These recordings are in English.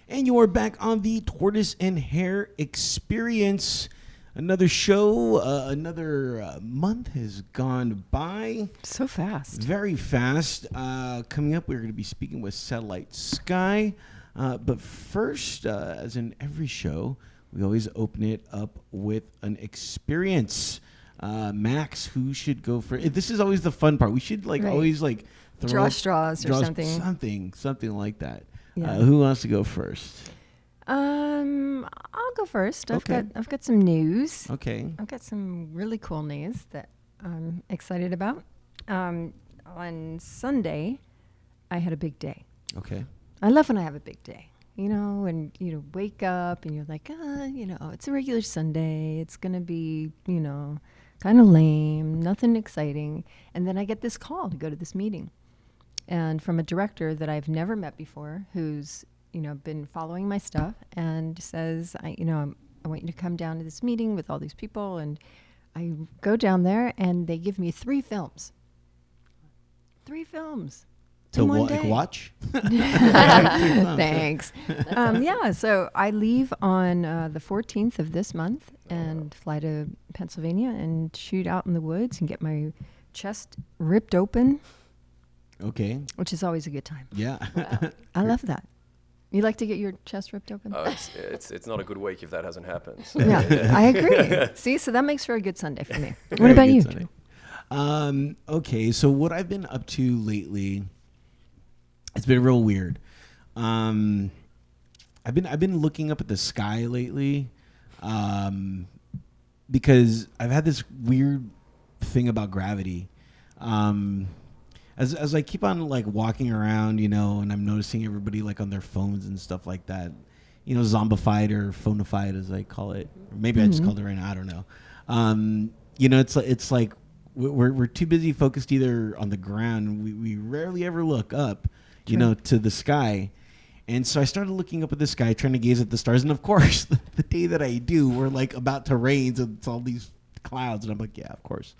And you're back on the Tortoise and Hare Experience. Another show, another month has gone by. So fast. Very fast. Coming up, we're going to be speaking with Satellite Sky. But first, as in every show, we always open it up with an experience. Max, who should go for it? This is always the fun part. We should always draw straws or something. Something like that. Yeah. Who wants to go first? I'll go first. Okay. I've got some news. Okay. I've got some really cool news that I'm excited about. On Sunday, I had a big day. Okay. I love when I have a big day. You know, when you wake up and you're like, it's a regular Sunday. It's gonna be, kind of lame, nothing exciting. And then I get this call to go to this meeting. And from a director that I've never met before, who's, been following my stuff and says, I want you to come down to this meeting with all these people. And I go down there and they give me 3 films. 3 films. To in one day. Watch? Thanks. So I leave on the 14th of this month and fly to Pennsylvania and shoot out in the woods and get my chest ripped open. Okay. Which is always a good time. Yeah. I love that. You like to get your chest ripped open? Oh, it's not a good week if that hasn't happened. So. Yeah, I agree. See, so that makes for a good Sunday for me. What about you? Okay, so what I've been up to lately, it's been real weird. I've been looking up at the sky lately, because I've had this weird thing about gravity. As I keep on walking around, and I'm noticing everybody on their phones and stuff like that, zombified or phonified as I call it, or maybe I just called it right now. I don't know. It's like we're too busy focused either on the ground. We rarely ever look up, to the sky. And so I started looking up at the sky, trying to gaze at the stars. And of course, the day that I do, we're about to rain, so it's all these clouds, and I'm like, yeah, of course.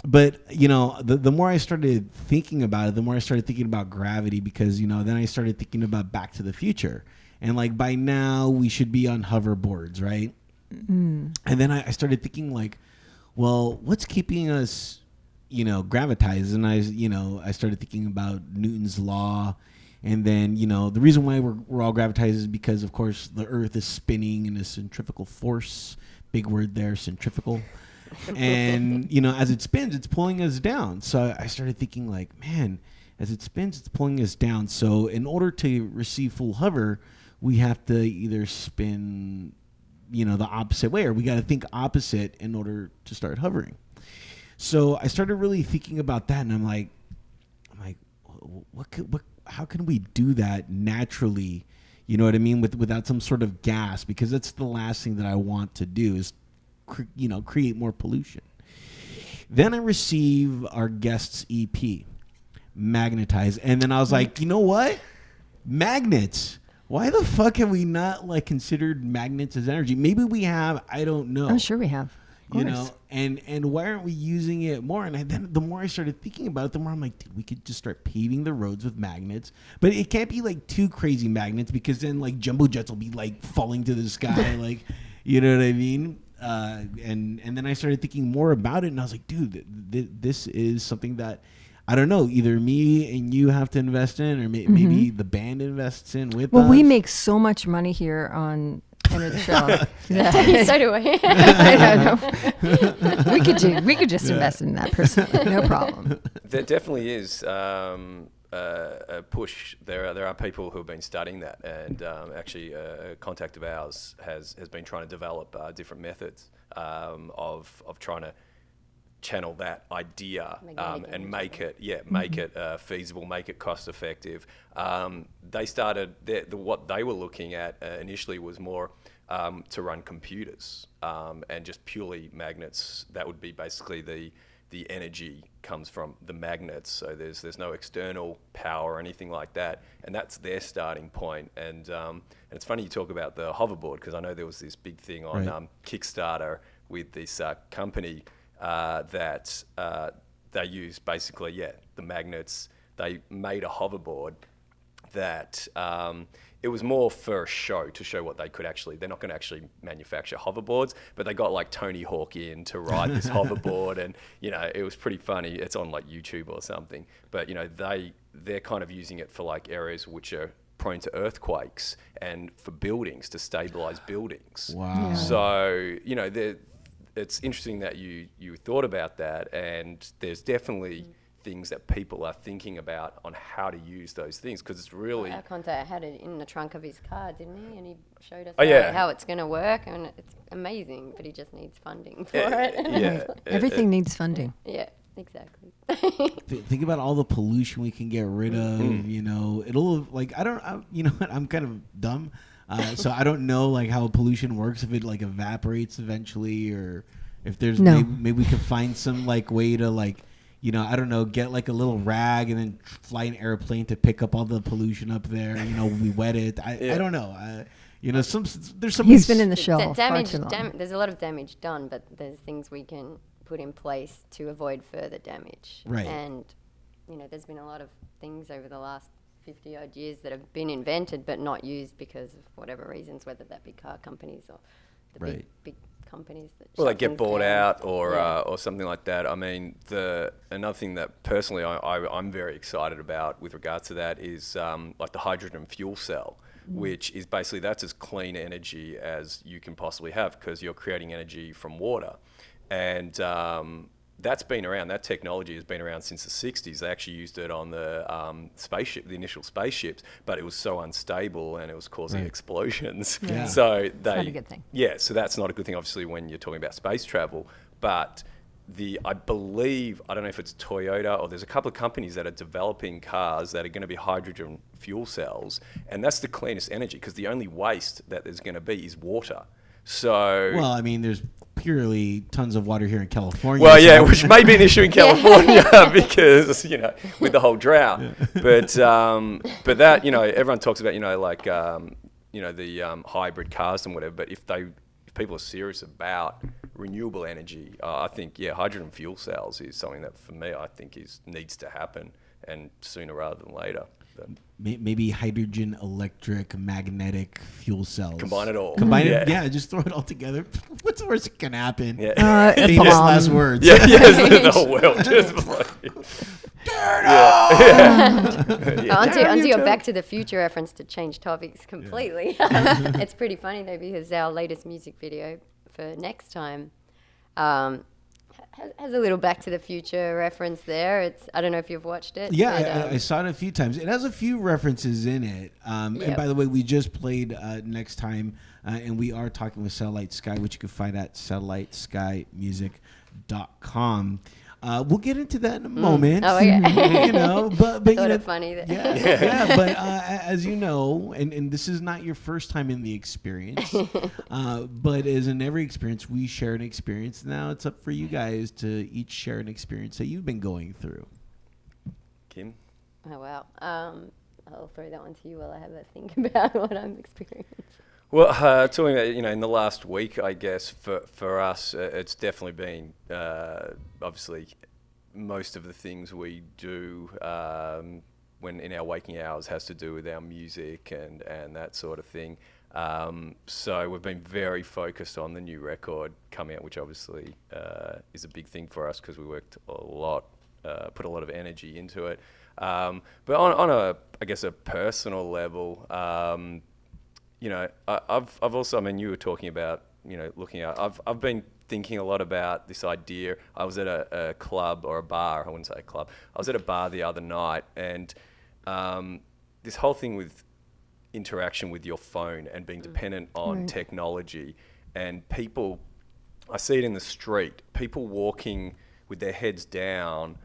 But, the more I started thinking about it, the more I started thinking about gravity because, then I started thinking about Back to the Future. And, by now, we should be on hoverboards, right? Mm. And then I started thinking, well, what's keeping us, gravitized? And I started thinking about Newton's law. And then, the reason why we're all gravitized is because, of course, the Earth is spinning in a centrifugal force. Big word there, centrifugal. And, as it spins, it's pulling us down. So I started thinking man, as it spins, it's pulling us down. So in order to receive full hover, we have to either spin, the opposite way, or we got to think opposite in order to start hovering. So I started really thinking about that. And I'm like, how can we do that naturally? You know what I mean? Without some sort of gas, because that's the last thing that I want to do is create more pollution. Then I receive our guest's EP, Magnetized. And then I was like, you know what? Magnets. Why the fuck have we not considered magnets as energy? Maybe we have. I don't know. I'm sure we have. And why aren't we using it more? And then the more I started thinking about it, the more I'm like, dude, we could just start paving the roads with magnets. But it can't be too crazy magnets, because then jumbo jets will be falling to the sky. You know what I mean? And then I started thinking more about it, and I was like, dude, this is something that, I don't know, either me and you have to invest in, or maybe the band invests in with us. Well, we make so much money here on Enter the Show. So do we. I know. We could just invest in that personally, no problem. There definitely is a push. There are people who have been studying that, and actually a contact of ours has been trying to develop different methods of trying to channel that idea and make it feasible, make it cost effective. They started what they were looking at initially was more to run computers and just purely magnets. That would be basically the energy comes from the magnets, so there's no external power or anything like that, and that's their starting point. And it's funny you talk about the hoverboard, because I know there was this big thing on Kickstarter with this company that they use basically the magnets. They made a hoverboard that it was more for a show, to show what they could actually. They're not going to actually manufacture hoverboards, but they got like Tony Hawk in to ride this hoverboard, and it was pretty funny. It's on like YouTube or something, but they're kind of using it for like areas which are prone to earthquakes and for buildings, to stabilize buildings. Wow. Yeah. So it's interesting that you thought about that, and there's definitely things that people are thinking about on how to use those things, because it's really... Our contact had it in the trunk of his car, didn't he? And he showed us how it's going to work, and it's amazing, but he just needs funding for it. Yeah. Everything needs funding. Yeah, exactly. Think about all the pollution we can get rid of. It'll I'm kind of dumb, so I don't know like how pollution works, if it like evaporates eventually, or if there's maybe we could find some like way to like, I don't know, get like a little rag and then fly an airplane to pick up all the pollution up there. We wet it. I don't know. There's some. He's been in the show Damage. far too long. There's a lot of damage done, but there's things we can put in place to avoid further damage. Right. And there's been a lot of things over the last 50 odd years that have been invented but not used because of whatever reasons, whether that be car companies or the big companies that they shut get things bought down. out or something like that. I mean, another thing that personally I'm very excited about with regards to that is like the hydrogen fuel cell, which is basically, that's as clean energy as you can possibly have, because you're creating energy from water. And that's been around. That technology has been around since the 60s. They actually used it on the spaceship, the initial spaceships, but it was so unstable and it was causing explosions. Yeah. So Not a good thing. Yeah, so that's not a good thing, obviously, when you're talking about space travel. But I believe, I don't know if it's Toyota or there's a couple of companies that are developing cars that are going to be hydrogen fuel cells, and that's the cleanest energy, because the only waste that there's going to be is water. So Well, I mean, there's purely tons of water here in California. Well, yeah, which may be an issue in California because with the whole drought. But that everyone talks about the hybrid cars and whatever. But if people are serious about renewable energy, I think hydrogen fuel cells is something that for me I think needs to happen, and sooner rather than later. But Maybe hydrogen, electric, magnetic fuel cells. combine it all. Just throw it all together. What's the worst that can happen? Yeah. Famous last words. Yeah, the whole world just like... Onto your Back to the Future reference, to change topics completely. It's pretty funny though, because our latest music video for Next Time has a little Back to the Future reference there. I don't know if you've watched it. Yeah, I saw it a few times. It has a few references in it. And by the way, we just played Next Time, and we are talking with Satellite Sky, which you can find at satelliteskymusic.com. We'll get into that in a moment. Oh, okay. But Thought it funny that but as you know, and this is not your first time in the experience, but as in every experience, we share an experience. Now it's up for you guys to each share an experience that you've been going through. Kim? Oh wow. I'll throw that one to you while I have a think about what I'm experiencing. Well, talking about, in the last week, I guess, for us, it's definitely been, obviously, most of the things we do when in our waking hours has to do with our music and that sort of thing. So we've been very focused on the new record coming out, which obviously is a big thing for us because we worked a lot, put a lot of energy into it. But on a personal level, I've also, you were talking about, looking at, I've been thinking a lot about this idea. I was at a club or a bar, I wouldn't say a club. I was at a bar the other night, and this whole thing with interaction with your phone and being dependent on technology, and people, I see it in the street, people walking with their heads down,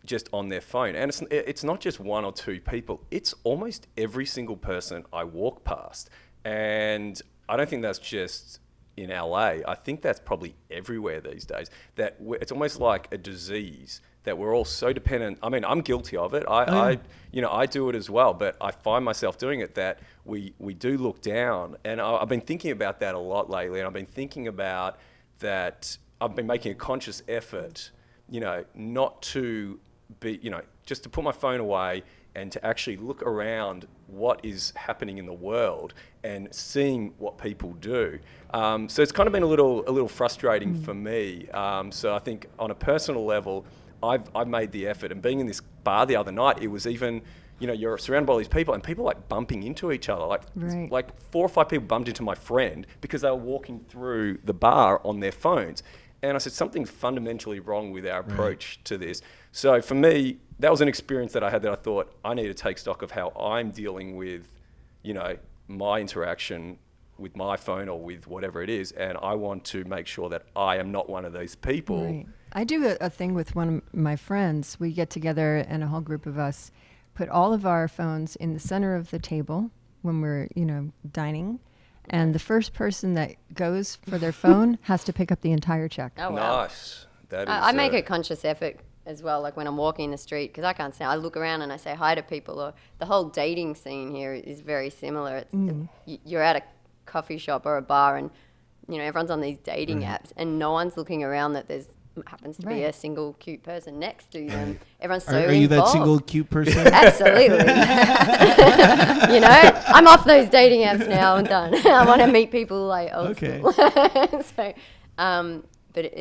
just on their phone. And it's not just one or two people, it's almost every single person I walk past. And I don't think that's just in LA. I think that's probably everywhere these days. That it's almost like a disease that we're all so dependent. I'm guilty of it. I do it as well. But I find myself doing it, that we do look down. And I've been thinking about that a lot lately. And I've been thinking about that. I've been making a conscious effort, not to be, just to put my phone away and to actually look around what is happening in the world and seeing what people do. So it's kind of been a little frustrating for me. So I think on a personal level, I've made the effort. And being in this bar the other night, it was even, you're surrounded by all these people and people like bumping into each other. Like 4 or 5 people bumped into my friend because they were walking through the bar on their phones. And I said, something's fundamentally wrong with our approach to this. So for me, that was an experience that I had that I thought I need to take stock of how I'm dealing with, my interaction with my phone or with whatever it is. And I want to make sure that I am not one of these people. Right. I do a thing with one of my friends. We get together and a whole group of us put all of our phones in the center of the table when we're, dining. And the first person that goes for their phone has to pick up the entire check. Oh, wow. Nice. That is, I make a conscious effort as well, like when I'm walking the street, because I can't say, I look around and I say hi to people. Or the whole dating scene here is very similar. You're at a coffee shop or a bar and, everyone's on these dating apps and no one's looking around that there's happens to be a single cute person next to them. Everyone's so Are you that involved. single cute person? Absolutely. I'm off those dating apps now. I'm done. I want to meet people like old school. So, but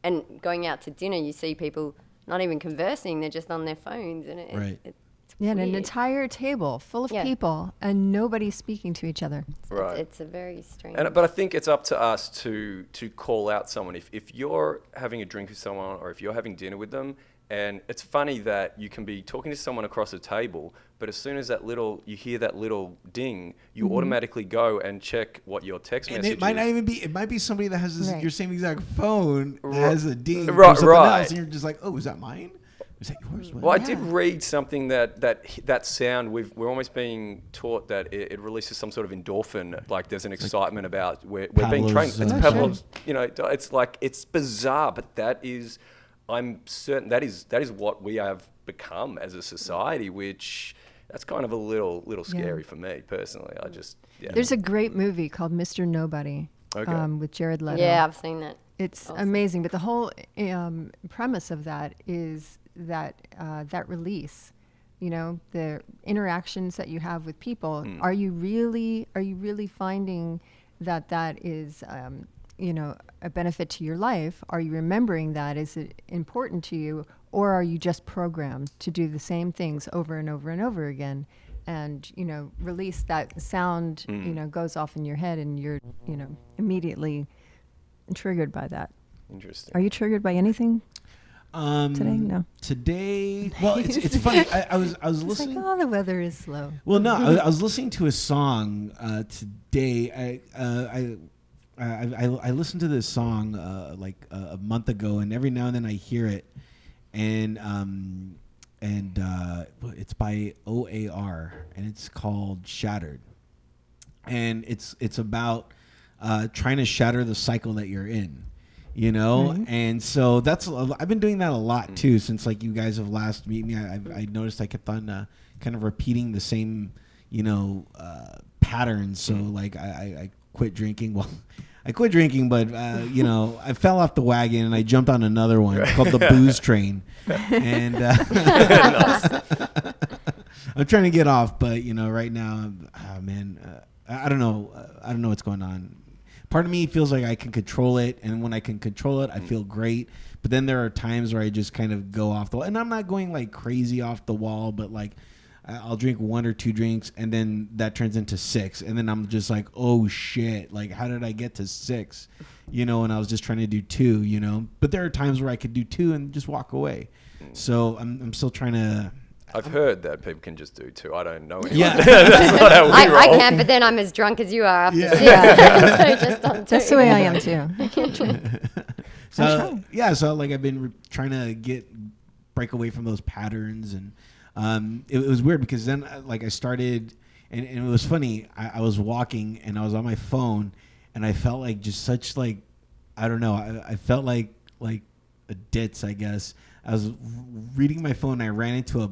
and going out to dinner, you see people not even conversing; they're just on their phones, and it's an weird. entire table full of people and nobody's speaking to each other. Right. It's a very strange. But I think it's up to us to call out someone. If you're having a drink with someone or if you're having dinner with them, and it's funny that you can be talking to someone across a table, but as soon as you hear that little ding, you automatically go and check what your text message is. And it might not even be, it might be somebody that has your same exact phone that has a ding or Right, something right. else, and you're just like, oh, is that mine? Is that yours? Well, I did read something that sound, we're almost being taught that it releases some sort of endorphin, like there's an excitement about we're being trained. It's Pavlov's, it's like, it's bizarre, but I'm certain that is what we have become as a society, which that's kind of a little scary for me personally. There's a great movie called Mr. Nobody with Jared Leto. Yeah, I've seen that. It's amazing, but the whole premise of that is that release, the interactions that you have with people. Are you really finding that is a benefit to your life? Are you remembering that? Is it important to you, or are you just programmed to do the same things over and over and over again? And release that sound goes off in your head, and you're immediately triggered by that. Interesting. Are you triggered by anything today? No. Today, well, it's funny. I was listening. It's like, the weather is slow. Well, no, I was listening to a song today. I listened to this song like a month ago, and every now and then I hear it, and it's by OAR, and it's called "Shattered," and it's about trying to shatter the cycle that you're in. Right. And so I've been doing that a lot too since like you guys have last meet me. I noticed I kept on kind of repeating the same patterns. So like I quit drinking. Well, I quit drinking, but I fell off the wagon and I jumped on another one. It's called the booze train, and I'm trying to get off. But right now, I don't know. I don't know what's going on. Part of me feels like I can control it, and when I can control it, I feel great. But then there are times where I just kind of go off the wall, and I'm not going like crazy off the wall, but like I'll drink 1 or 2 drinks, and then that turns into 6, and then I'm just like, oh shit, like how did I get to 6? And I was just trying to do 2, But there are times where I could do 2 and just walk away. So I'm still trying to. I've heard that people can just do 2. I don't know anyone. Yeah. That's not how we roll. I can, but then I'm as drunk as you are after 6. So just on 2. That's the way I am too. I can't drink. So like I've been trying to break away from those patterns, and it was weird because then like I started, and it was funny. I was walking and I was on my phone, and I felt like just such like, I don't know. I felt like a ditz, I guess. I was reading my phone and I ran into a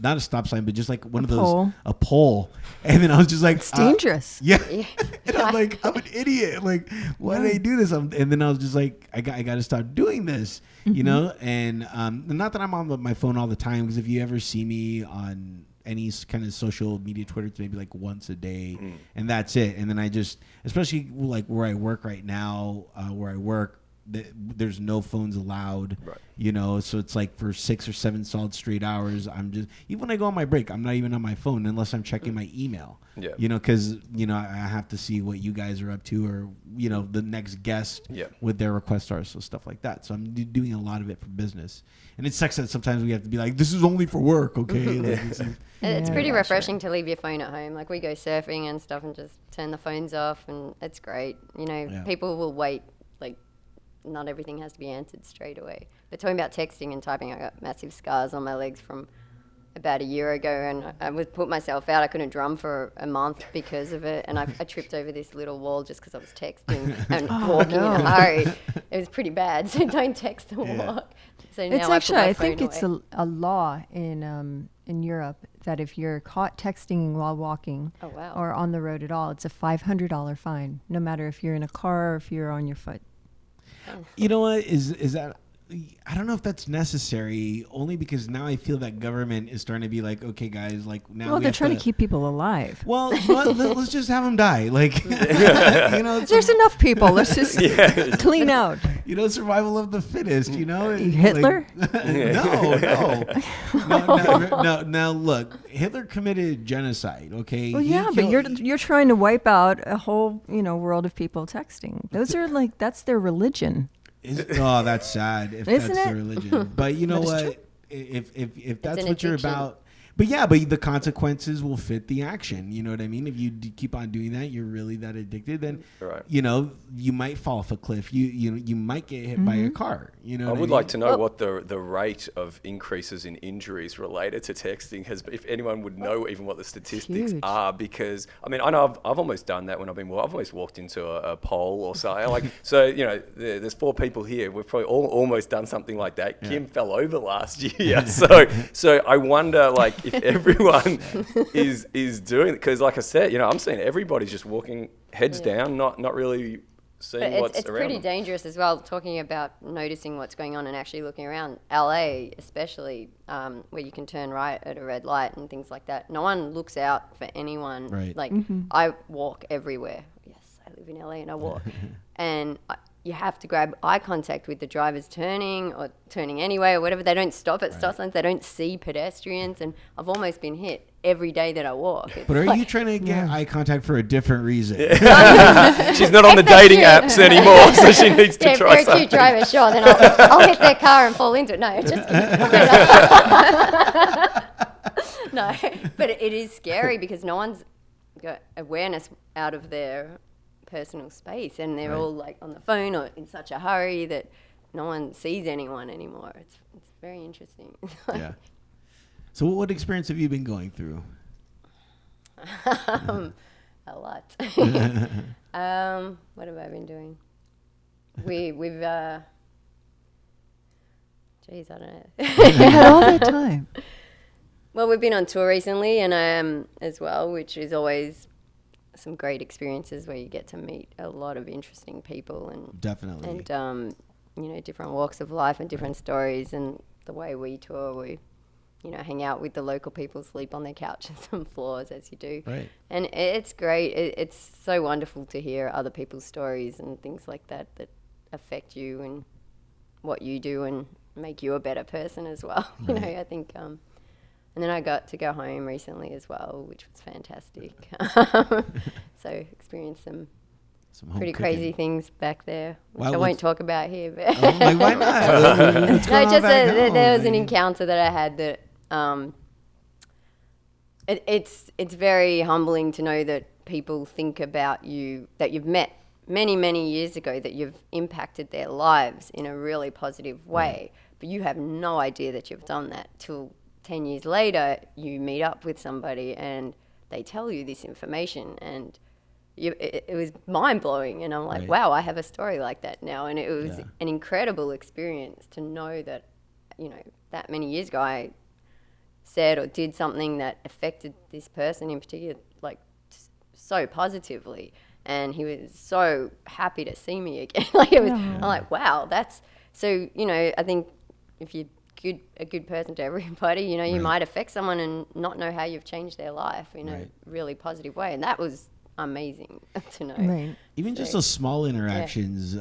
not a stop sign, but just like one of those pole. A pole, and then I was just like, It's dangerous. Yeah. And I'm like, I'm an idiot. Like, why did I do this? And then I was just like, I got to stop doing this, you know? And not that I'm on my phone all the time, because if you ever see me on any kind of social media, Twitter, it's maybe like once a day, and that's it. And then I just, especially like where I work right now, there's no phones allowed, Right. you know, so it's like for 6 or 7 solid straight hours, I'm just, even when I go on my break, I'm not even on my phone unless I'm checking my email, you know, because, you know, I have to see what you guys are up to, or, you know, the next guest with their requests are, so stuff like that. So I'm doing a lot of it for business, and it sucks that sometimes we have to be like, this is only for work, okay? Like, It's pretty refreshing to leave your phone at home. Like, we go surfing and stuff and just turn the phones off, and it's great. You know, people will wait. Like, not everything has to be answered straight away. But talking about texting and typing, I got massive scars on my legs from about a year ago, and I was put myself out. I couldn't drum for a month because of it, and I tripped over this little wall just because I was texting and walking in a hurry. It was pretty bad, so don't text and walk. So now It's actually, I think away. it's a law in Europe that if you're caught texting while walking or on the road at all, it's a $500 fine, no matter if you're in a car or if you're on your foot. You know what, is that, I don't know if that's necessary, only because now I feel that government is starting to be like, okay, guys, like now. Well, they're trying to keep people alive. Well, let's just have them die. Like, you know, There's enough people. Let's just clean out. You know, survival of the fittest. You know, Hitler? Like, no. Now look, Hitler committed genocide. Okay. Well, yeah, but you're trying to wipe out a whole world of people texting. Those are like, that's their religion. Oh, that's sad. If Isn't that's it? their religion, but you know what? If that's what you're addiction. about. But yeah, but the consequences will fit the action. You know what I mean? If you keep on doing that, you're really that addicted. Then, you know, you might fall off a cliff. You might get hit by a car. You know, I would like to know what the rate of increases in injuries related to texting has. If anyone would know even what the statistics are, because I mean, I know I've almost done that when I've almost walked into a pole or something. Like, so you know, there's 4 people here. We've probably almost done something like that. Yeah. Kim fell over last year, so I wonder, like, if everyone is doing it, because like I said, you know, I'm seeing everybody's just walking heads down, not really seeing what's it's around pretty them. dangerous as well, talking about noticing what's going on and actually looking around. LA especially, where you can turn right at a red light and things like that. No one looks out for anyone. Right. Like, I walk everywhere. Yes, I live in LA and I walk. And you have to grab eye contact with the drivers turning anyway or whatever. They don't stop at stop signs. They don't see pedestrians. And I've almost been hit every day that I walk. It's But are you trying to get eye contact for a different reason? She's not on the dating apps anymore, so she needs to try if you're a something. cute driver, sure, then I'll hit their car and fall into it. No, just no. But it is scary because no one's got awareness out of their personal space, and they're all like on the phone or in such a hurry that no one sees anyone anymore. It's very interesting. Yeah. So what experience have you been going through? A lot. What have I been doing? We've geez, I don't know. You had all that time. Well, we've been on tour recently, and as well, which is always some great experiences where you get to meet a lot of interesting people and Definitely. and you know, different walks of life and different stories. And the way we tour, we hang out with the local people, sleep on their couches and floors as you do. Right. And it's great. It's so wonderful to hear other people's stories and things like that affect you and what you do and make you a better person as well. You know, I think. And then I got to go home recently as well, which was fantastic. So experienced some pretty crazy things back there, which I won't talk about here. But like, why not? no, just there was an encounter that I had that it's very humbling to know that people think about you, that you've met many, many years ago, that you've impacted their lives in a really positive way, but you have no idea that you've done that till 10 years later. You meet up with somebody and they tell you this information, and it was mind-blowing, and I'm like, wow, I have a story like that now. And it was an incredible experience to know that, you know, that many years ago I said or did something that affected this person in particular, like, so positively. and he was so happy to see me again. Like it was, Yeah. I'm like, wow, that's so. You know, I think if you're a good person to everybody, you know, you Right. might affect someone and not know how you've changed their life in Right. a really positive way, and that was amazing to know. Right. Even just So- those small interactions,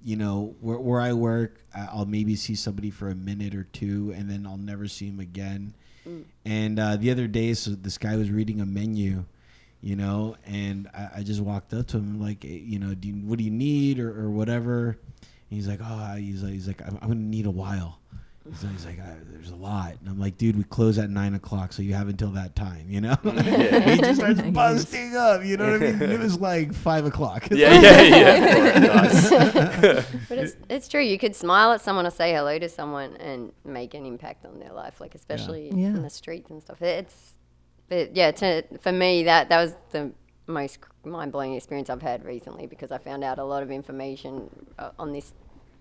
you know, where I work, I'll maybe see somebody for a minute or two, and then I'll never see him again. And the other day, so this guy was reading a menu, you know, and I just walked up to him like, you know, what do you need or whatever? And he's like, he's like, I'm gonna need a while. He's like, there's a lot. And I'm like, dude, we close at 9 o'clock, so you have until that time, you know? He just starts busting up, you know what I mean? It was like 5 o'clock. Nice. But it's true. You could smile at someone or say hello to someone and make an impact on their life, like especially Yeah. in the streets and stuff. But yeah, for me that was the most mind-blowing experience I've had recently, because I found out a lot of information on this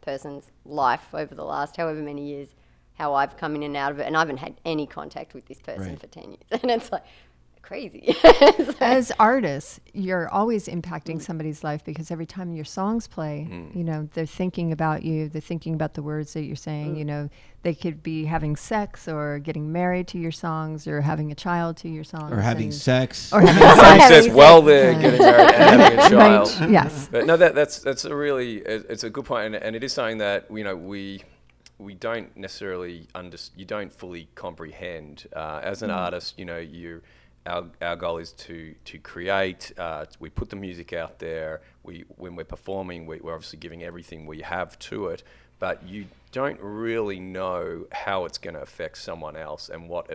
person's life over the last however many years, how I've come in and out of it, and I haven't had any contact with this person Right. for 10 years, and it's like crazy. As artists, you're always impacting somebody's life, because every time your songs play, you know, they're thinking about you, they're thinking about the words that you're saying. You know, they could be having sex or getting married to your songs or having a child to your songs. Or having and- sex. Or having He sex. says, well, they're getting married and having a child. Right. Yes. But no, that's a really, it's a good point, and it is something that, you know, we don't necessarily you don't fully comprehend as an artist. You know, our goal is to create. We put the music out there. When we're performing, we're obviously giving everything we have to it, but you don't really know how it's going to affect someone else, and what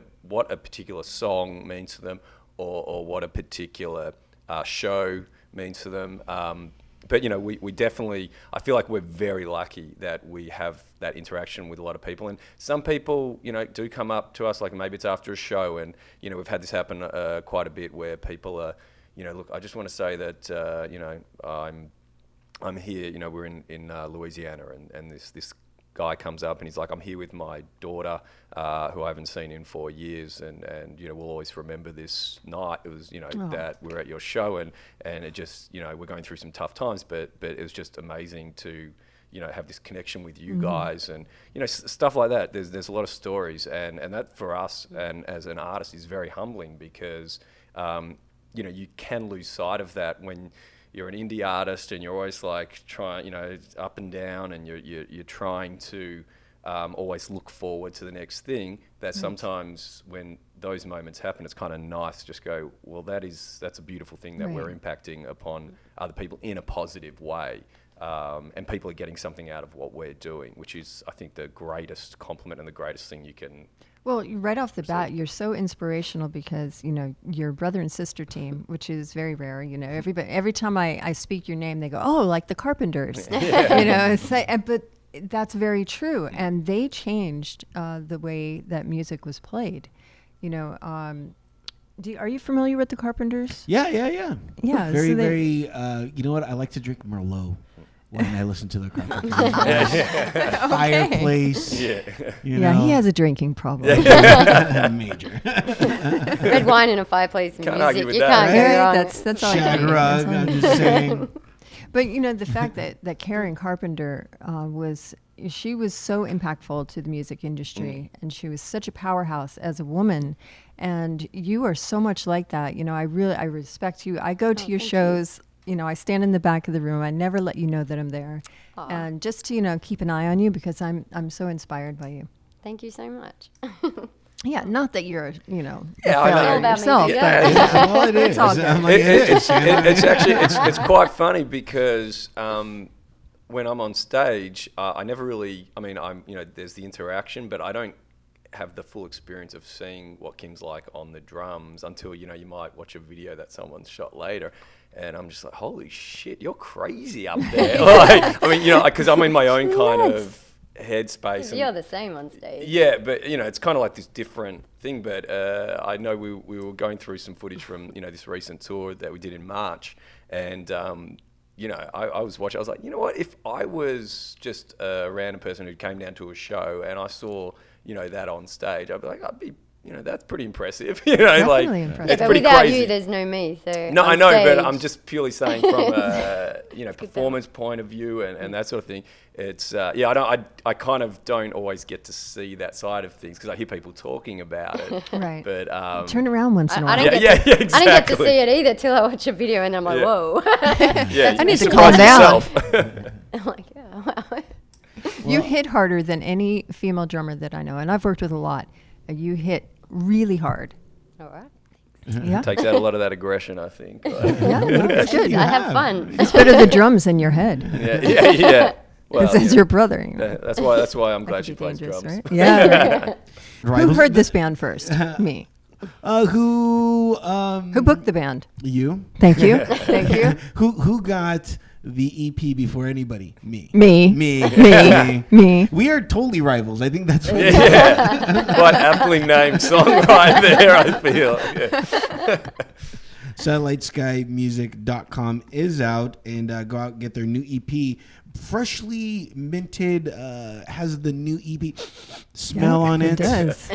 a particular song means to them, or what a particular show means to them. But you know, we definitely, I feel like we're very lucky that we have that interaction with a lot of people. And some people, you know, do come up to us, like maybe it's after a show, and you know, we've had this happen quite a bit, where people are, you know, look, I just want to say that you know, I'm here. You know, we're in Louisiana, and this guy comes up and he's like, I'm here with my daughter, who I haven't seen in 4 years, and you know, we'll always remember this night. It was, you know, that we're at your show, and it just, you know, we're going through some tough times, but it was just amazing to, you know, have this connection with you guys, and you know, stuff like that. There's a lot of stories, and that for us and as an artist is very humbling, because you know, you can lose sight of that when you're an indie artist, and you're always like trying, you know, up and down, and you're trying to always look forward to the next thing. That sometimes when those moments happen, it's kind of nice to just go, well, that's a beautiful thing that we're impacting upon other people in a positive way, and people are getting something out of what we're doing, which is, I think, the greatest compliment and the greatest thing you can. Well, right off the bat, you're so inspirational, because, you know, your brother and sister team, which is very rare. You know, every time I speak your name, they go, oh, like the Carpenters. You know, it's like, but that's very true. And they changed the way that music was played. You know, are you familiar with the Carpenters? Yeah. Yeah, Very, so they- very, you know what? I like to drink Merlot when I listen to the Carpenters. Fireplace. You Yeah, know, he has a drinking problem. major. Red wine in a fireplace and Can't music, argue with you that. can't go Right? wrong. That's all I Shag drink. That's rug. all I I'm drink. just saying. But you know, the fact that Karen Carpenter she was so impactful to the music industry, and she was such a powerhouse as a woman, and you are so much like that. You know, I respect you. I go to your shows. You know, I stand in the back of the room. I never let you know that I'm there, and just to, you know, keep an eye on you, because I'm so inspired by you. Thank you so much. Yeah, not that you're, you know, Yeah, a I know. failure All about me, yourself, yeah. but That's all it is. all good. I'm like, It's actually it's quite funny, because when I'm on stage, I never really. I mean, there's the interaction, but I don't have the full experience of seeing what Kim's like on the drums until, you know, you might watch a video that someone's shot later, and I'm just like, holy shit, you're crazy up there. Like, I mean, you know, because I'm in my own kind of headspace. You're the same on stage. Yeah, but you know, it's kind of like this different thing. But I know we were going through some footage from, you know, this recent tour that we did in March, and you know, I was watching. I was like, you know what? If I was just a random person who came down to a show and I saw, you know, that on stage, I'd be like, I'd be that's pretty impressive. Like Definitely impressive. it's But pretty without crazy. you, there's no me. So No, on I know, but stage- I'm just purely saying from a good performance point of view and that sort of thing. It's I kind of don't always get to see that side of things because I hear people talking about it. Right. But Turn around once in a I while. don't Yeah, get to, yeah, I don't get to exactly. see it either till I watch a video and I'm like, Yeah. whoa. yeah, I need you to calm surprise down. yourself. I'm like, yeah, wow. You hit harder than any female drummer that I know, and I've worked with a lot. You hit really hard. All right. Yeah. Takes out a lot of that aggression, I think. Yeah, well, that's good. You I have have. fun. It's better the drums in your head. yeah. Well, This is your brother. You know. that's why I'm That glad could she be plays dangerous, drums. right? Yeah. Right. Who Rivals- heard this band first? Me. Who Who booked the band? you? Thank you. Thank you. Who got the EP before anybody? Me. Me. Me. Me. Me. We are totally rivals. I think that's what Yeah, quite aptly named song right there, I feel. Yeah. SatelliteSkyMusic.com is out, and go out and get their new EP. Freshly minted, has the new EP smell Yeah, on it. it does.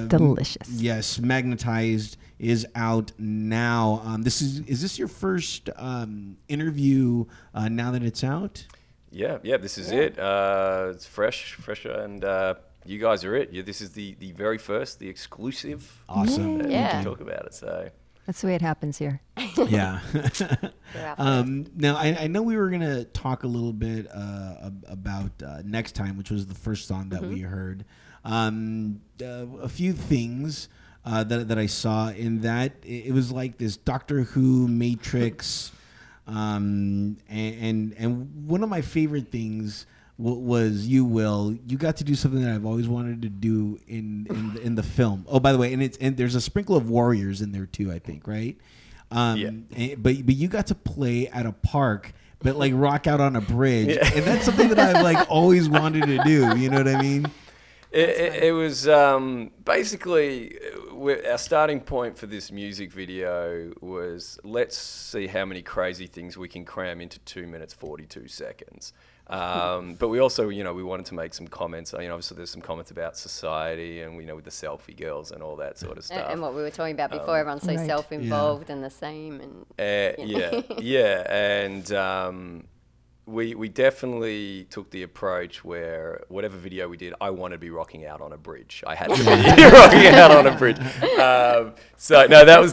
Delicious. Yes, Magnetized is out now. Is this your first interview now that it's out? Yeah, this is it. It's fresher, and you guys are it. Yeah, this is the very first, the exclusive. Awesome. And Yeah. we can talk about it. So That's the way it happens here. Yeah. You're out first. Now, I know we were going to talk a little bit about Next Time, which was the first song that we heard. A few things that I saw in that. It was like this Doctor Who Matrix. And one of my favorite things was you got to do something that I've always wanted to do in the film. Oh, by the way, and there's a sprinkle of warriors in there too, I think, right? But you got to play at a park, but like rock out on a bridge, and that's something that I've like always wanted to do. You know what I mean? it was basically our starting point for this music video was let's see how many crazy things we can cram into 2 minutes 42 seconds. But we also, we wanted to make some comments. Obviously there's some comments about society and with the selfie girls and all that sort of stuff. And what we were talking about before, everyone's so Right. self-involved and the same. And and we definitely took the approach where whatever video we did, I wanted to be rocking out on a bridge. I had to be rocking out on a bridge. So no, that was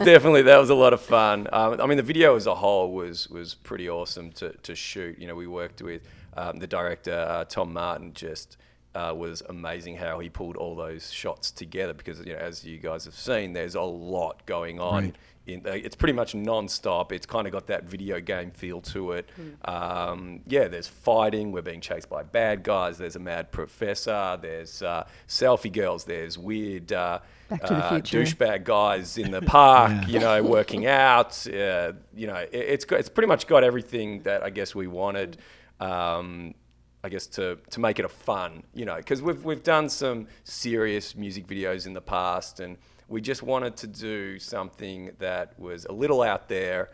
a lot of fun. I mean, the video as a whole was pretty awesome to shoot. We worked with the director Tom Martin. Just was amazing how he pulled all those shots together because as you guys have seen, there's a lot going on. Right. It's pretty much non-stop. It's kind of got that video game feel to it. There's fighting. We're being chased by bad guys. There's a mad professor. There's selfie girls. There's weird Back to the Future. douchebag guys in the park, working out. It's pretty much got everything that I guess we wanted. I guess to make it a fun, because we've done some serious music videos in the past, and we just wanted to do something that was a little out there,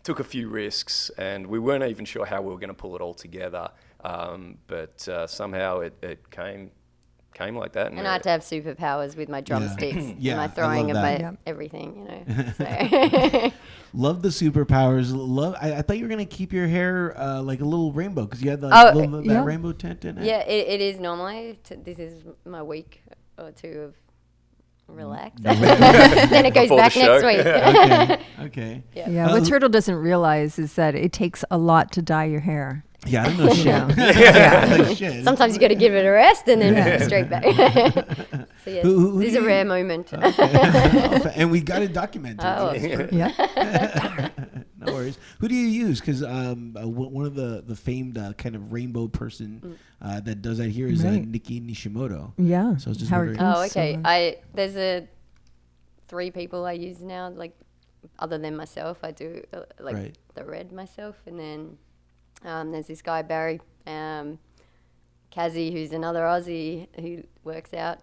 took a few risks, and we weren't even sure how we were going to pull it all together, but somehow it came like that. I had to have superpowers with my drumsticks Yeah, and I my throwing love and that. my everything, So. Love the superpowers. I thought you were gonna keep your hair like a little rainbow because you had that yeah. rainbow tint in it. Yeah, it is normally. This is my week or two of relax. Then it goes Before the back show. next week. Okay. Yeah, what Turtle doesn't realize is that it takes a lot to dye your hair. Yeah, I don't know shit. Yeah. I don't know shit. Sometimes you got to give it a rest and then straight back. So yes, Who this is do a you- rare moment. And we got it documented. Oh. Yeah. No worries. Who do you use? Because one of the famed kind of rainbow person that does that here is Right. Nikki Nishimoto. Yeah. So I was just Howard wondering- Oh, Coons, okay. There's 3 people I use now, like other than myself. I do Right. the red myself, and then there's this guy Barry, Kazzy, who's another Aussie who works out.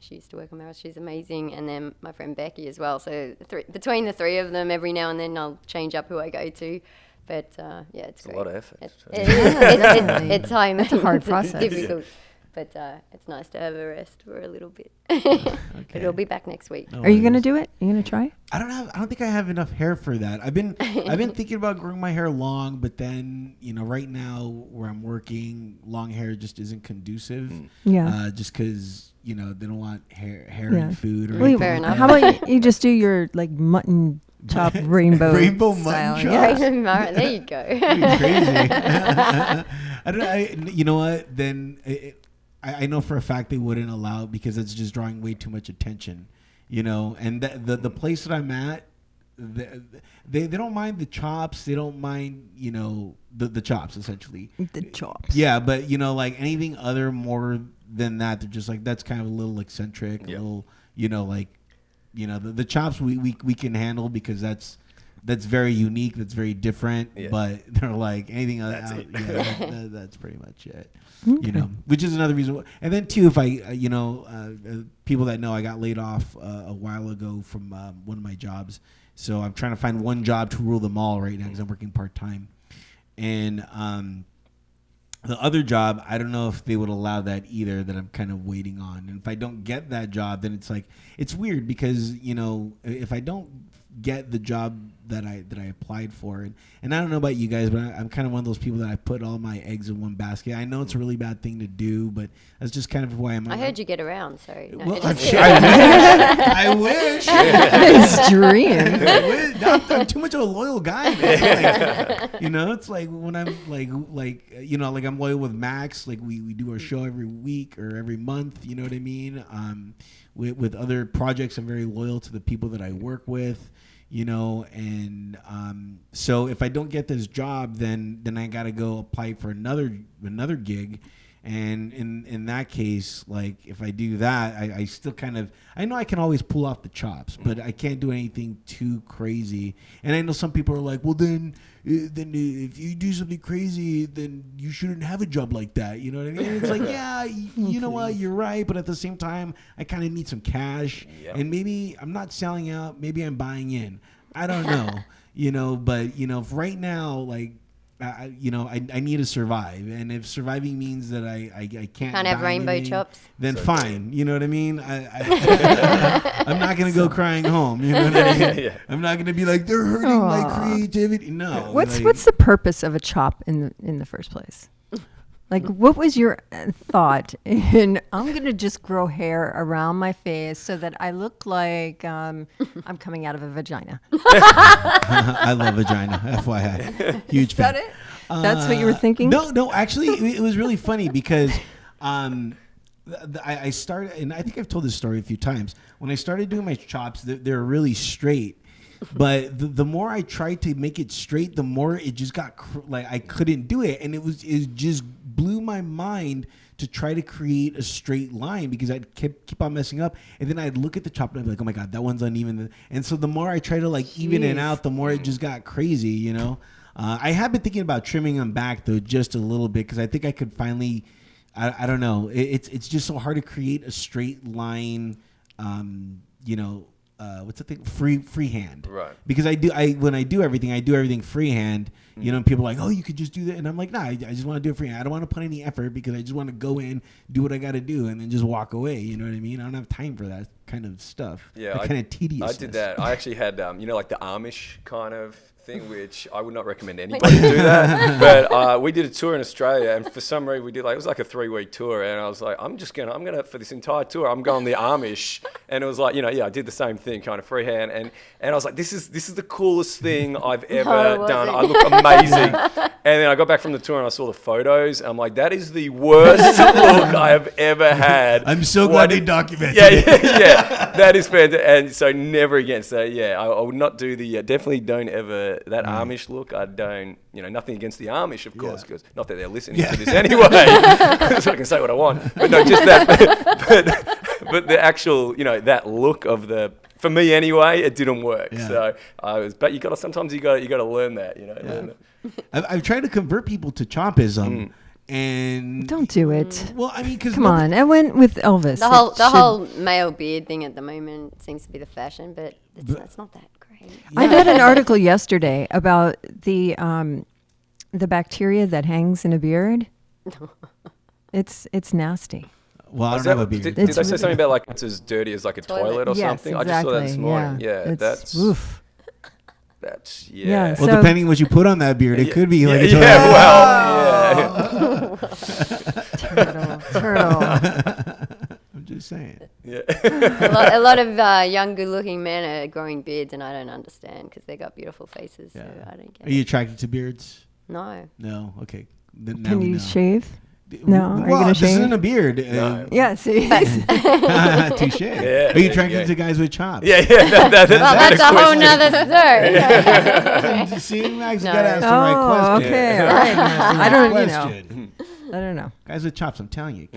She used to work on my house. She's amazing, and then my friend Becky as well. So between the 3 of them, every now and then I'll change up who I go to. But it's It's a great. lot of effort. It's time. It's a hard It's process. difficult. But it's nice to have a rest for a little bit. But it'll be back next week. No Are you going to worries. do it? Are you going to try? I don't think I have enough hair for that. I've been thinking about growing my hair long, but then, right now where I'm working, long hair just isn't conducive. Yeah. Just because, they don't want hair Yeah. in food or Well, anything fair like enough. that. How about you just do your like mutton chop rainbow Rainbow style? mutton Yeah. There you go. Crazy. I don't know. You know what? Then I know for a fact they wouldn't allow it because it's just drawing way too much attention. And the place that I'm at, they don't mind the chops. They don't mind the chops essentially. The chops. Yeah, but like anything other more than that, they're just like that's kind of a little eccentric, Yep. a little the chops we can handle because that's very unique, that's very different. Yeah. But they're like anything That's else, it. that's pretty much it. Okay. Which is another reason. And then too, if I people that know I got laid off a while ago from one of my jobs, so I'm trying to find one job to rule them all right now because I'm working part time, and the other job, I don't know if they would allow that either, that I'm kind of waiting on. And if I don't get that job, then it's like, it's weird because, if I don't get the job that I applied for, and I don't know about you guys, but I'm kind of one of those people that I put all my eggs in one basket. I know it's a really bad thing to do, but that's just kind of who I am. I heard you get around, so. No, Well, just I wish. His dream. I wish. I'm too much of a loyal guy, man. It's like when I'm like I'm loyal with Max. Like we do our show every week or every month. You know what I mean? With other projects, I'm very loyal to the people that I work with. And so if I don't get this job, then I got to go apply for another gig. And in that case, like if I do that, I still I know I can always pull off the chops, but I can't do anything too crazy. And I know some people are like, well, then if you do something crazy, then you shouldn't have a job like that. You know what I mean? It's like, yeah, you know what, you're right. But at the same time, I kind of need some cash. Yep. And maybe I'm not selling out. Maybe I'm buying in. I don't know. But, right now, like, I need to survive, and if surviving means that I can't Can't have buy rainbow anything, chops. then So fine. You know what I mean? I'm not gonna go crying home. You know what I mean? Yeah. I'm not gonna be like they're hurting my Aw. creativity. No. What's like, what's the purpose of a chop in the first place? Like, what was your thought in, I'm going to just grow hair around my face so that I look like I'm coming out of a vagina? I love vagina. FYI, huge Is that fan. it? That's what you were thinking? No. Actually, it was really funny because I started, and I think I've told this story a few times. When I started doing my chops, they're really straight. But the more I tried to make it straight, the more it just got like I couldn't do it, and it just blew my mind to try to create a straight line because I'd keep on messing up, and then I'd look at the chop and I'd be like, oh my god, that one's uneven, and so the more I try to like even it Jeez. out, the more it just got crazy, I have been thinking about trimming them back though, just a little bit, because I think I could finally. I don't know. It's just so hard to create a straight line. What's the thing? Freehand. Right. Because when I do everything freehand. And people are like, oh, you could just do that, and I'm like, nah, I just want to do it freehand. I don't want to put any effort because I just want to go in, do what I got to do, and then just walk away. You know what I mean? I don't have time for that kind of stuff. Yeah, that kind of tedious. I did that. I actually had, like the Amish kind of thing, which I would not recommend anybody do that. But we did a tour in Australia, and for some reason we did it was like a 3-week tour, and I was like, I'm gonna for this entire tour, I'm going the Amish, and it was like, I did the same thing, kind of freehand, and I was like, this is the coolest thing I've ever it done. wasn't. I look amazing. And then I got back from the tour and I saw the photos. And I'm like, that is the worst look I have ever had. I'm so glad they documented it. Yeah, that is fantastic. And so never again. So yeah, I would not do definitely don't ever, that Amish look, I don't, nothing against the Amish, of course, because not that they're listening to this anyway, so I can say what I want. But no, just that, but the actual, that look of for me anyway, it didn't work. Yeah. So but sometimes you got to learn that, learn that. I've tried to convert people to chompism, and Don't do it. well, I mean, because Come on. I went with Elvis. The whole male beard thing at the moment seems to be the fashion, but it's not that great. I read an article yesterday about the bacteria that hangs in a beard. It's nasty. Well, I Is don't that- have a beard. Did they It's say really- something about like it's as dirty as like a toilet or Yes, something? I just saw that this exactly, morning. Yeah, It's, that's oof. that's Yeah, Well, so- depending what you put on that beard, it could be like a yeah, toilet. well, Turtle. I'm just saying. yeah. A lot of young, good-looking men are growing beards, and I don't understand because they got beautiful faces. So Yeah. I don't get Are you it. attracted to beards? No. No. Okay. Then now Can we you know. shave? No. Are you Well, gonna this shave? isn't a beard. No. Yeah. See. Touche. Yeah, Are you yeah, attracted yeah. to guys with chops? Yeah, Well, that's a whole question. nother story. See, Max, you No. gotta ask the right Oh, question. okay. Yeah. All right. Ask the I don't. right You know. question. I don't know. Guys with chops, I'm telling you.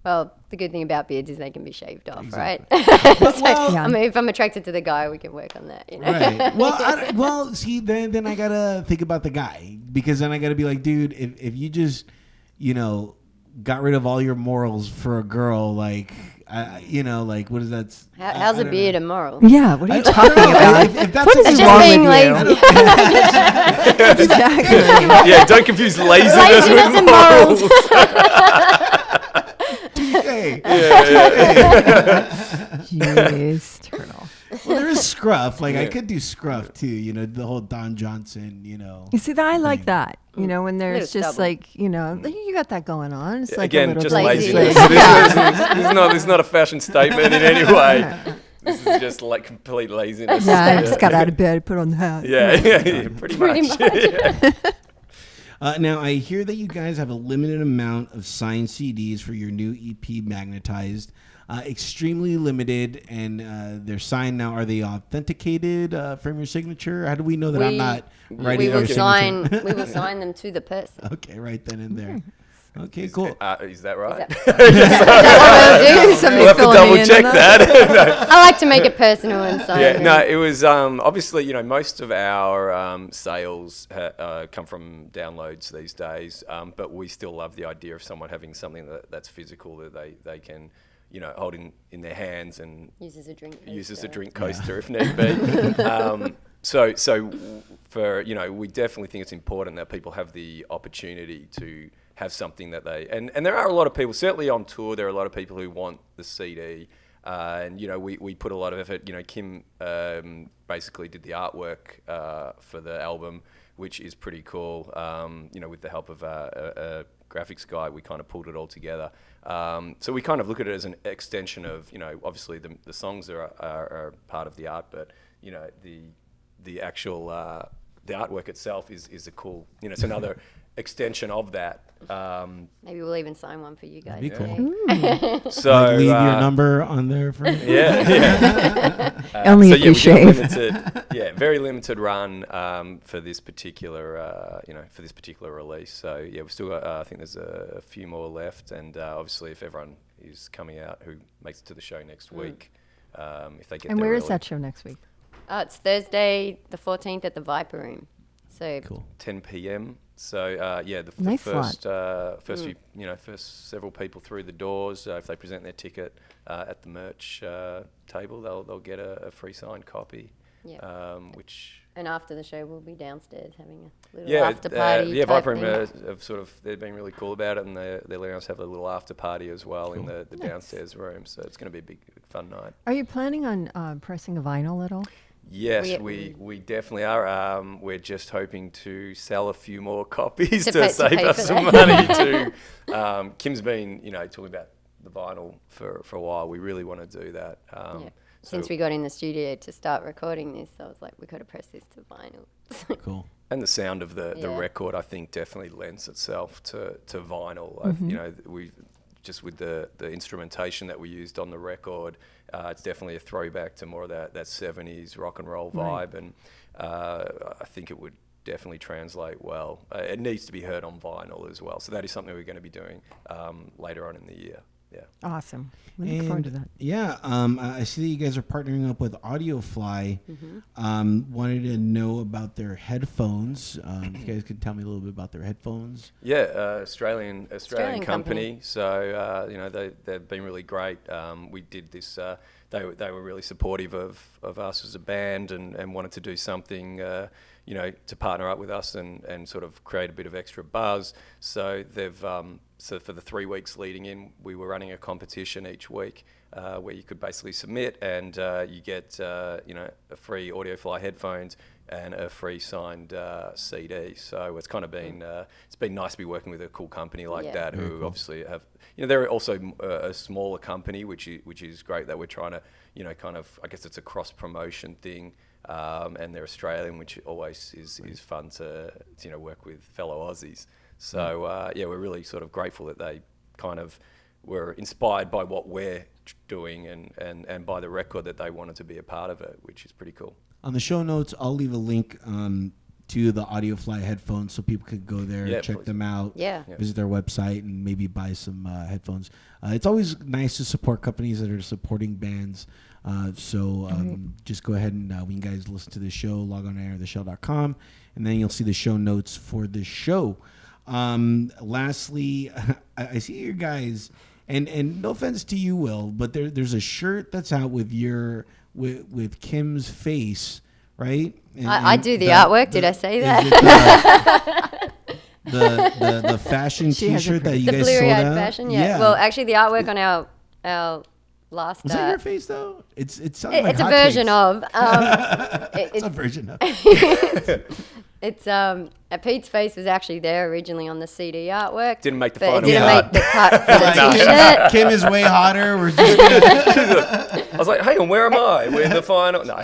Well, the good thing about beards is they can be shaved off, Exactly. right? So, well- Yeah. I mean, if I'm attracted to the guy, we can work on that. You know? Right. Well, see, then I gotta think about the guy, because then I gotta be like, dude, if you just, got rid of all your morals for a girl, like, like, what is that? How's a beard immoral? Yeah. What are you talking about? If that's What what is you Just wrong being with you? lazy. Exactly. Yeah, don't confuse laziness Laziness with and morals. Hey. Jeez, turtle. Well, there is scruff. Like, I could do scruff too. The whole Don Johnson. You see, I like that. When there's Little just stubble. like, you got that going on. It's like Again, a little just bit lazy. laziness. This is not a fashion statement in any way. This is just like complete laziness. Yeah, I just got out of bed, put on the hat. Yeah, pretty much. Yeah. Now, I hear that you guys have a limited amount of signed CDs for your new EP, Magnetized. Extremely limited, and they're signed now. Are they authenticated from your signature? How do we know that I'm not writing we your will signature? we will sign them to the person. Okay, right then and there. Okay, cool. Is that right? Is that what we'll do? Somebody We'll have to fill me double in check on that. I like to make it personal and sign Yeah, them. no, it was obviously, most of our sales come from downloads these days, but we still love the idea of someone having something that's physical that they can, hold in their hands and Use as a drink. use as a coaster. drink coaster if need be. So for, we definitely think it's important that people have the opportunity to have something that and there are a lot of people, certainly on tour, there are a lot of people who want the CD. And, we put a lot of effort. Kim basically did the artwork for the album, which is pretty cool. With the help of a graphics guy, we kind of pulled it all together. So we kind of look at it as an extension of, obviously the songs are part of the art, but, the actual, the artwork itself is a cool, it's another extension of that. Maybe we'll even sign one for you guys. That'd be today. So Like, leave your number on there for Yeah. Only if you we did a shave. very limited run for this particular, release. So yeah, we've still got. I think there's a few more left, and obviously, if everyone is coming out who makes it to the show next week, if they get And there where is early, that show next week? It's Thursday the 14th at the Viper Room. So Cool. 10 p.m. So the Nice first first several people through the doors, if they present their ticket at the merch table, they'll get a free signed copy. Yeah. Which and after the show, we'll be downstairs having a little after party. yeah, type Viper Room thing. have they've been really cool about it, and they're letting us have a little after party as well in the downstairs room. So it's going to be a big fun night. Are you planning on pressing a vinyl at all? Yes, we definitely are. We're just hoping to sell a few more copies To to pay save us for some that. money. Kim's been, talking about the vinyl for a while. We really want to do that. Yeah. Since we got in the studio to start recording this, I was like, we got to press this to vinyl. Cool. And the sound of the Yeah. record, I think, definitely lends itself to vinyl. We just with the instrumentation that we used on the record, it's definitely a throwback to more of that 70s rock and roll vibe, and I think it would definitely translate well. It needs to be heard on vinyl as well, so that is something we're going to be doing later on in the year. Yeah. Awesome. We look forward to that. Yeah, I see that you guys are partnering up with Audiofly. Wanted to know about their headphones. If you guys could tell me a little bit about their headphones. Yeah, Australian company. company. So they've been really great. We did this they were really supportive of us as a band and wanted to do something, to partner up with us and sort of create a bit of extra buzz. So they've so for the 3 weeks leading in, we were running a competition each week where you could basically submit and you get a free Audiofly headphones and a free signed CD. So it's kind of been it's been nice to be working with a cool company like that, who obviously have, they're also a smaller company, which is great that we're trying to, kind of, I guess it's a cross promotion thing, and they're Australian, which always is fun to work with fellow Aussies. So we're really sort of grateful that they kind of were inspired by what we're doing and by the record that they wanted to be a part of it, which is pretty cool. On the show notes, I'll leave a link to the Audiofly headphones so people could go there, check them out, visit their website, and maybe buy some headphones. It's always nice to support companies that are supporting bands. So just go ahead and when you guys listen to the show, log on to airtheshow.com, and then you'll see the show notes for the show. Lastly, I see you guys, and no offense to you, Will, but there's a shirt that's out with with Kim's face, right? I do the artwork. Did I say that? The fashion T-shirt that you guys sold blurry-eyed out? fashion, yeah. Well, actually, the artwork on our last... Was that your face, though? It sounds like it's a version of. It's a version of. It's Pete's face was actually there originally on the CD artwork. Didn't make the but final it didn't cut. make the cut for the T-shirt. Kim is way hotter. We're just gonna I was like, hang on, where am I? We're in the final. No.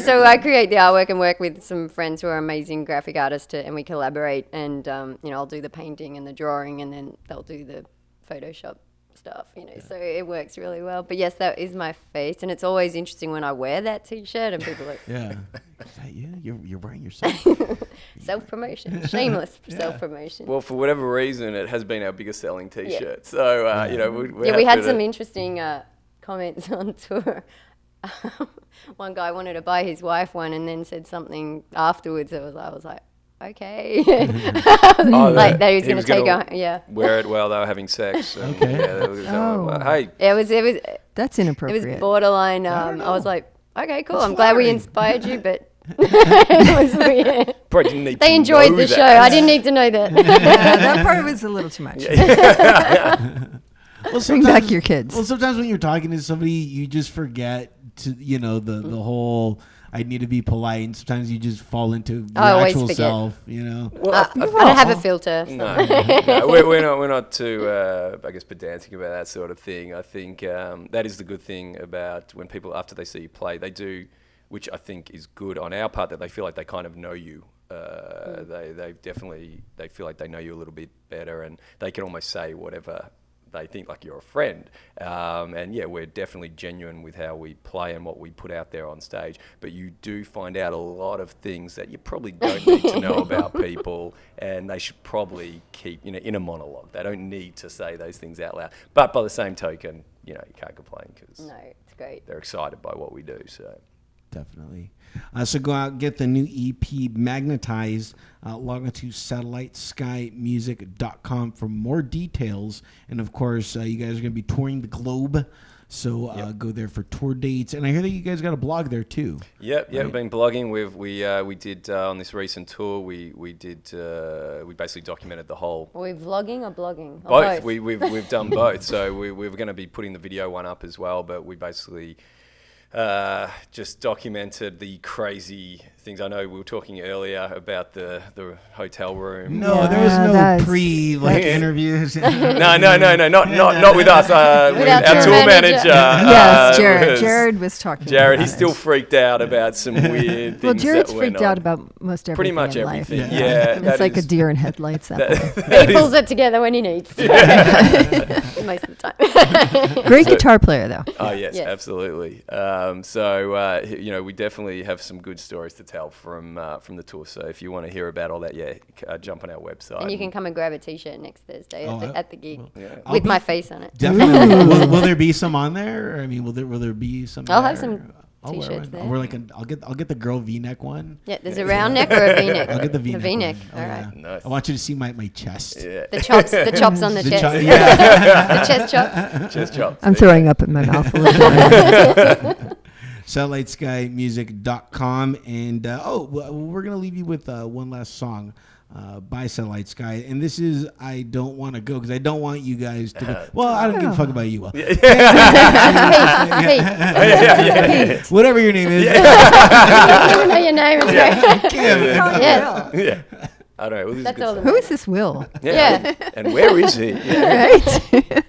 So I create the artwork and work with some friends who are amazing graphic artists, and we collaborate. And I'll do the painting and the drawing, and then they'll do the Photoshop stuff. So it works really well. But yes, that is my face, and it's always interesting when I wear that T-shirt, and people are like, yeah, is that you? You're wearing yourself. Self-promotion, shameless self-promotion. Well, for whatever reason, it has been our biggest selling T-shirt. So we had some interesting comments on tour. One guy wanted to buy his wife one, and then said something afterwards. I was like, okay, like that he was going to take her. Wear it while they were having sex. And, Okay. Hey. It was. That's It inappropriate. was borderline. I was like, okay, cool. I'm glad we inspired you, but it was weird. Probably didn't need They to enjoyed know the that. show. I didn't need to know that. Yeah, that part was a little too much. Well, Bring back your kids. Well, sometimes when you're talking to somebody, you just forget to, the whole. I need to be polite, and sometimes you just fall into your actual forget. self. Well, I don't have a filter. So. No, we're not too, I guess, pedantic about that sort of thing. I think that is the good thing about when people, after they see you play, they do, which I think is good on our part, that they feel like they kind of know you. They feel like they know you a little bit better, and they can almost say whatever they think, like you're a friend. We're definitely genuine with how we play and what we put out there on stage. But you do find out a lot of things that you probably don't need to know about people, and they should probably keep, in a monologue. They don't need to say those things out loud. But by the same token, you can't complain because No, it's great. they're excited by what we do. So. Definitely. So go out, get the new EP, Magnetized. Log on to satelliteskymusic.com for more details. And, of course, you guys are going to be touring the globe. So go there for tour dates. And I hear that you guys got a blog there, too. Yep, we've been blogging. We did on this recent tour, we basically documented the whole... Are we vlogging or blogging? Or both. We've done both. So we were going to be putting the video one up as well, but we basically... just documented the crazy things. I know we were talking earlier about the hotel room. No, there was no interviews. No, not with us. With our tour manager. Yes, Jared. Jared was talking. Jared, about he's still freaked out about some weird things. Well, Jared's that went freaked on. out about most everything. Pretty much in everything. Life. Yeah, It's like a deer in headlights. That boy. that He pulls it together when he needs to. Most of the time. Great guitar player, though. Oh yes, Yes. absolutely. We definitely have some good stories to tell from the tour. So if you want to hear about all that, jump on our website. And you can come and grab a T-shirt next Thursday at the gig I'll with be- my face on it. Definitely. will there be some on there? I mean, will there be some? I'll have some I'll wear T-shirts one. there. I'll get the girl V-neck one. Yeah, there's a round neck or a V-neck. I'll get the V-neck. The V-neck. One. All right. Nice. I want you to see my chest. Yeah. The chops on the chest. Yeah. The chest chops. Chest chops. I'm throwing up in my mouth a little bit. SatelliteSkyMusic.com. And we're gonna leave you with one last song by Satellite Sky, and this is "I Don't Want to Go" because I don't want you guys to go. Well, I don't give a fuck about you. Well, Hey, whatever your name is. I don't know your name. It's great. Yeah. Yes. Yeah. All right. Well, this That's is all good that Who is this Will? stuff. Yeah. Yeah. And where is he? Right?